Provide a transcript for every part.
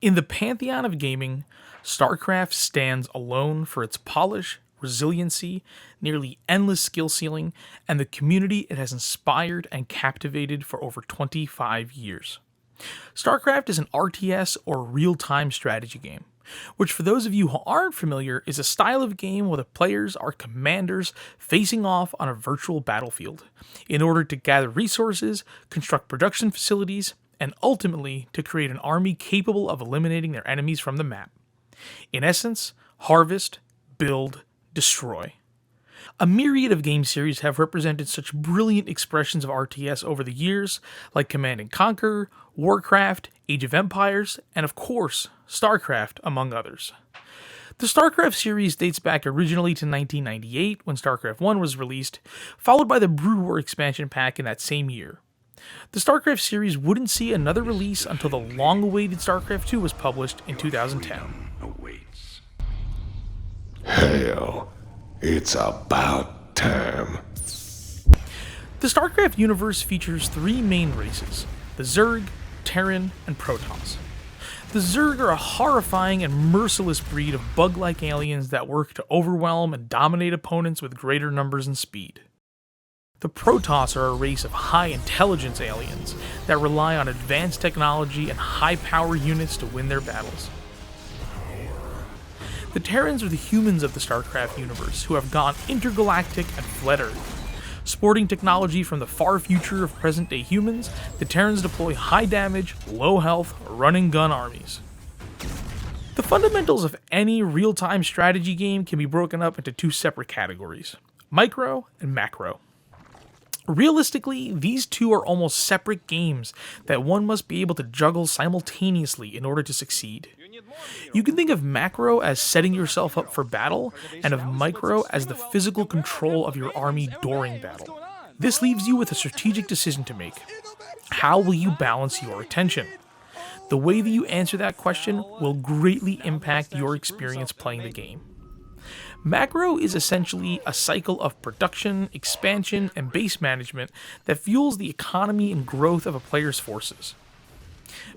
In the pantheon of gaming, StarCraft stands alone for its polish, resiliency, nearly endless skill ceiling, and the community it has inspired and captivated for over 25 years. StarCraft is an RTS or real-time strategy game, which for those of you who aren't familiar is a style of game where the players are commanders facing off on a virtual battlefield in order to gather resources, construct production facilities, and ultimately to create an army capable of eliminating their enemies from the map. In essence, harvest, build, destroy. A myriad of game series have represented such brilliant expressions of RTS over the years, like Command & Conquer, Warcraft, Age of Empires, and of course, StarCraft, among others. The StarCraft series dates back originally to 1998 when StarCraft 1 was released, followed by the Brood War expansion pack in that same year. The StarCraft series wouldn't see another release until the long-awaited StarCraft 2 was published in 2010. Hell, it's about time. The StarCraft universe features three main races: the Zerg, Terran, and Protoss. The Zerg are a horrifying and merciless breed of bug-like aliens that work to overwhelm and dominate opponents with greater numbers and speed. The Protoss are a race of high-intelligence aliens that rely on advanced technology and high-power units to win their battles. The Terrans are the humans of the StarCraft universe who have gone intergalactic and fled Earth. Sporting technology from the far future of present-day humans, the Terrans deploy high-damage, low-health, run-and-gun armies. The fundamentals of any real-time strategy game can be broken up into two separate categories: micro and macro. Realistically, these two are almost separate games that one must be able to juggle simultaneously in order to succeed. You can think of macro as setting yourself up for battle, and of micro as the physical control of your army during battle. This leaves you with a strategic decision to make. How will you balance your attention? The way that you answer that question will greatly impact your experience playing the game. Macro is essentially a cycle of production, expansion, and base management that fuels the economy and growth of a player's forces.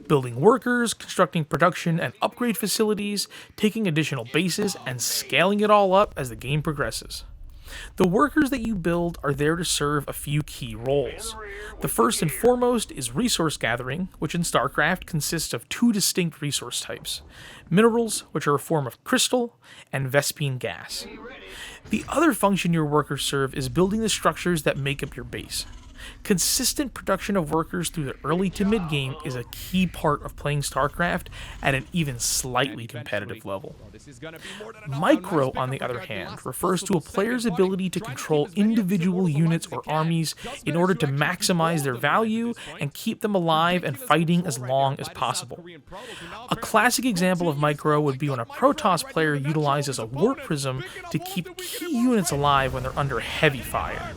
Building workers, constructing production and upgrade facilities, taking additional bases, and scaling it all up as the game progresses. The workers that you build are there to serve a few key roles. The first and foremost is resource gathering, which in StarCraft consists of two distinct resource types: minerals, which are a form of crystal, and Vespene gas. The other function your workers serve is building the structures that make up your base. Consistent production of workers through the early to mid-game is a key part of playing StarCraft at an even slightly competitive level. Micro, on the other hand, refers to a player's ability to control individual units or armies in order to maximize their value and keep them alive and fighting as long as possible. A classic example of micro would be when a Protoss player utilizes a warp prism to keep key units alive when they're under heavy fire.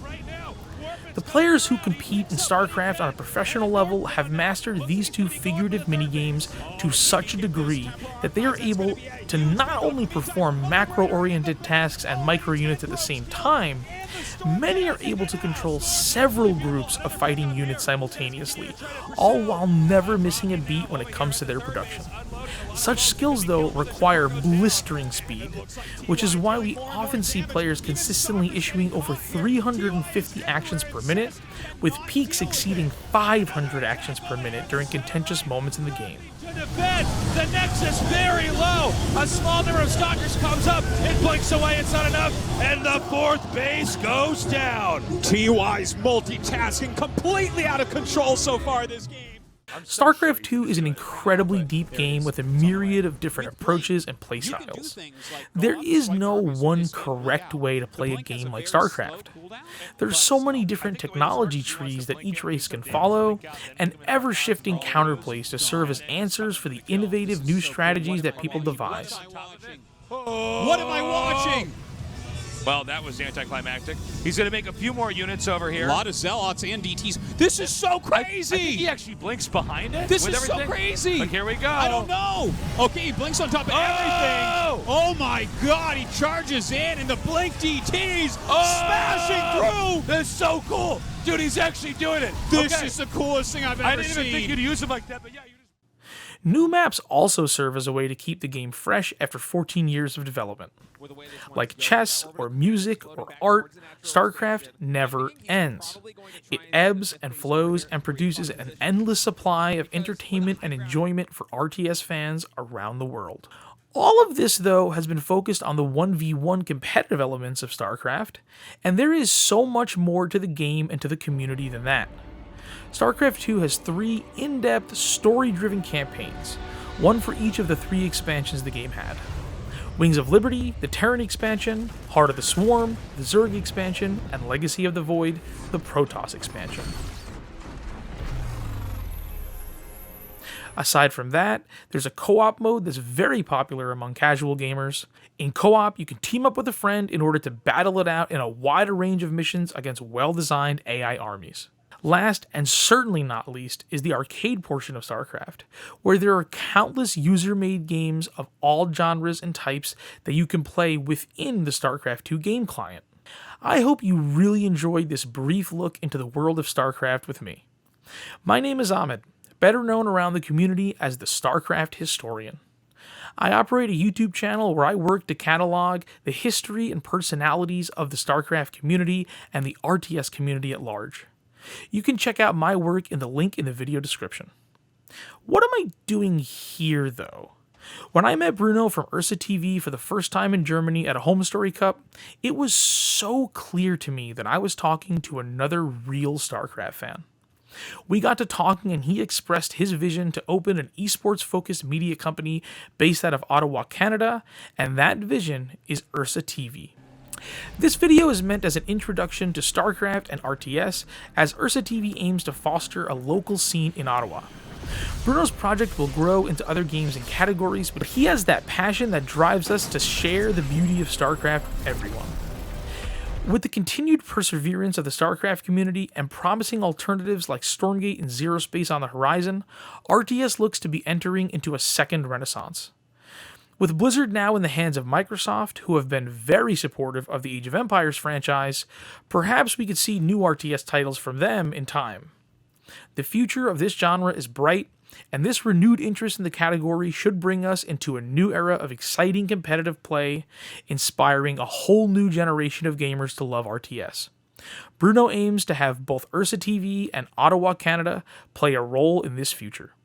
The players who compete in StarCraft on a professional level have mastered these two figurative minigames to such a degree that they are able to not only perform macro-oriented tasks and micro-units at the same time, many are able to control several groups of fighting units simultaneously, all while never missing a beat when it comes to their production. Such skills, though, require blistering speed, which is why we often see players consistently issuing over 350 actions per minute, with peaks exceeding 500 actions per minute during contentious moments in the game. To defend, the nexus very low. A small number of stalkers comes up, it blinks away, it's not enough, and the fourth base goes down. TY's multitasking completely out of control so far this game. StarCraft 2 is an incredibly deep game with a myriad of different approaches and playstyles. There is no one correct way to play a game like StarCraft. There's so many different technology trees that each race can follow, and ever-shifting counterplays to serve as answers for the innovative new strategies that people devise. What am I watching? Well, that was anticlimactic. He's going to make a few more units over here. A lot of Zealots and DTs. This is so crazy! I think he actually blinks behind it. This with is everything. so crazy! But here we go. I don't know. Okay, he blinks on top of everything. Oh my God, he charges in and the blink DTs smashing through. That's so cool. Dude, he's actually doing it. This is the coolest thing I've ever seen. I didn't even think you'd use him like that, but yeah. New maps also serve as a way to keep the game fresh after 14 years of development. Like chess or music or art, StarCraft never ends. It ebbs and flows and produces an endless supply of entertainment and enjoyment for RTS fans around the world. All of this, though, has been focused on the 1v1 competitive elements of StarCraft, and there is so much more to the game and to the community than that. StarCraft 2 has 3 in-depth, story-driven campaigns, one for each of the 3 expansions the game had. Wings of Liberty, the Terran expansion, Heart of the Swarm, the Zerg expansion, and Legacy of the Void, the Protoss expansion. Aside from that, there's a co-op mode that's very popular among casual gamers. In co-op, you can team up with a friend in order to battle it out in a wider range of missions against well-designed AI armies. Last, and certainly not least, is the arcade portion of StarCraft, where there are countless user-made games of all genres and types that you can play within the StarCraft 2 game client. I hope you really enjoyed this brief look into the world of StarCraft with me. My name is Ahmed, better known around the community as the Starcraft Historian. I operate a YouTube channel where I work to catalog the history and personalities of the StarCraft community and the RTS community at large. You can check out my work in the link in the video description. What am I doing here, though? When I met Bruno from UrsaTV for the first time in Germany at a Home Story Cup, it was so clear to me that I was talking to another real StarCraft fan. We got to talking and he expressed his vision to open an esports-focused media company based out of Ottawa, Canada, and that vision is UrsaTV. This video is meant as an introduction to StarCraft and RTS, as UrsaTV aims to foster a local scene in Ottawa. Bruno's project will grow into other games and categories, but he has that passion that drives us to share the beauty of StarCraft with everyone. With the continued perseverance of the StarCraft community and promising alternatives like Stormgate and Zero Space on the horizon, RTS looks to be entering into a second renaissance. With Blizzard now in the hands of Microsoft, who have been very supportive of the Age of Empires franchise, perhaps we could see new RTS titles from them in time. The future of this genre is bright, and this renewed interest in the category should bring us into a new era of exciting competitive play, inspiring a whole new generation of gamers to love RTS. Bruno aims to have both UrsaTV and Ottawa, Canada play a role in this future.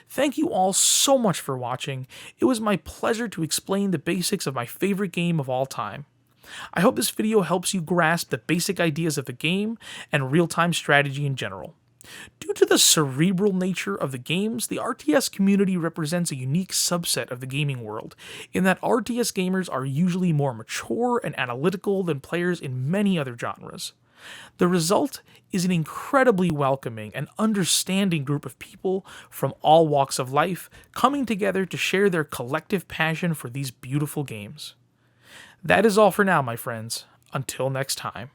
Thank you all so much for watching. It was my pleasure to explain the basics of my favorite game of all time. I hope this video helps you grasp the basic ideas of the game and real-time strategy in general. Due to the cerebral nature of the games, the RTS community represents a unique subset of the gaming world, in that RTS gamers are usually more mature and analytical than players in many other genres. The result is an incredibly welcoming and understanding group of people from all walks of life coming together to share their collective passion for these beautiful games. That is all for now, my friends. Until next time.